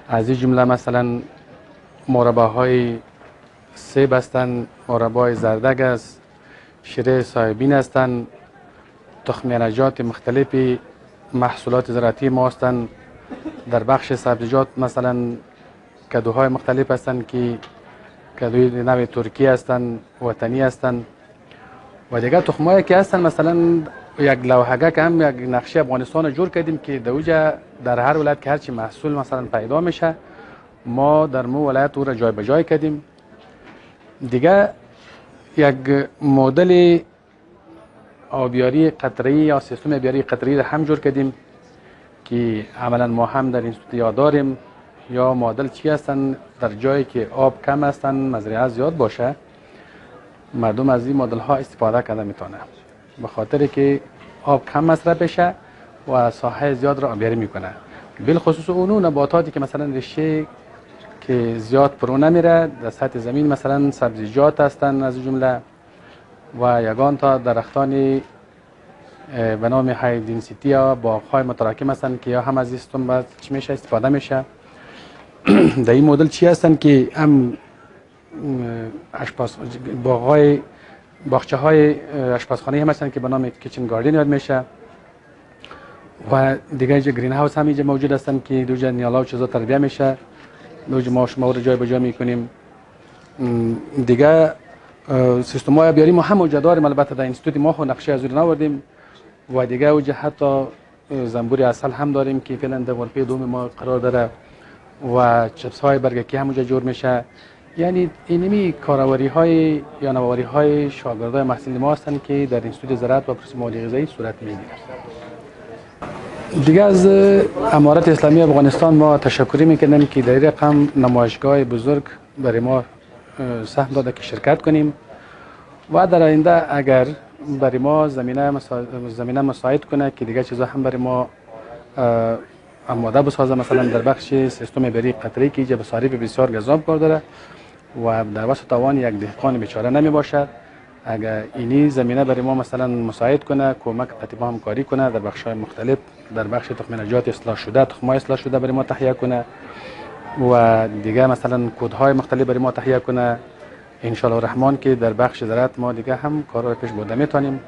از این جمله مثلا مرباهای سیب هستند، مربای زردک است، شیره صاحبین هستند، تخمینجات مختلفی محصولات زراعتی ما هستند. در بخش سبزیجات مثلا کدوهای مختلف هستند که کدوی نوع ترکی هستند، وطنی هستند و دیگر تخمایی که هستند. مثلا یک لوحه که هم یک نقشه افغانستان جور کردیم که دوجا در هر ولایت که هرچی محصول مثلا پیدا میشه ما در مو ولایت او را جای به جای کردیم. دیگه یک مدل آبیاری قطره‌ای یا سیستم آبیاری قطره‌ای را هم جور کردیم که عملا ما هم در اینستیتوت یاد داریم. یا مدل چی هستن در جایی که آب کم هستن مزرعه زیاد باشه مردم از این مدل ها استفاده کرده میتونه، به خاطر که آب کم مصرف بشه و ساحه زیاد را آبیاری میکنه. بالخصوص اون نباتاتی که مثلا ریشه که زیاد پرو نمیره در سطح زمین مثلا سبزیجات هستن از جمله و یگان تا درختان به نام های دنسیتی یا باغ‌های متراکم هستند که یا هم از این چی میشه استفاده میشه. در این مدل چی هستن که هم باغچه های آشپزخانه هم هستن که به نام کیچن گاردن یاد میشه و دیگه اینجا گرین هاوس هم اینجا موجود هستن که دوجا نیالا و چیزا تربیه میشه، دوجا ما شما رو جای به جای میکنیم. دیگه سیستم های آبیاری ما هم موجود داریم، البته در اینستیتوت ما خو نقشه از اون نوردیم و دیگه اوجا حتی زنبور عسل هم داریم که فعلا در غرفه دوم ما قرار داره و چپس های برگکی هم اونجا جور میشه. یعنی اینمی کارآوری های یا نوآوری های شاگردای محصلین ما هستند که در اینستیتوت زراعت و پروسه مالی غذایی صورت میگیره. دیگه از امارت اسلامی افغانستان ما تشکری میکنیم که در این رقم نمایشگاه بزرگ برای ما سهم داده که شرکت کنیم و در آینده اگر برای ما زمینه مساعد کنه که دیگه چیزا هم برای ما آماده بسازه، مثلا در بخش سیستم آبیاری قطره‌ای که به صارف بسیار گذاب کار داره و در وسط توان یک دهقان بیچاره نمی باشد. اگر اینی زمینه برای ما مثلا مساعد کنه، کمک تطبیق همکاری کنه در بخش‌های مختلف، در بخش تخمینجات اصلاح شده، تخم‌های اصلاح شده برای ما تهیه کنه و دیگه مثلا کدهای مختلف برای ما تهیه کنه، ان شاء الله الرحمن که در بخش زراعت ما دیگه هم کارا پیش برده میتونیم.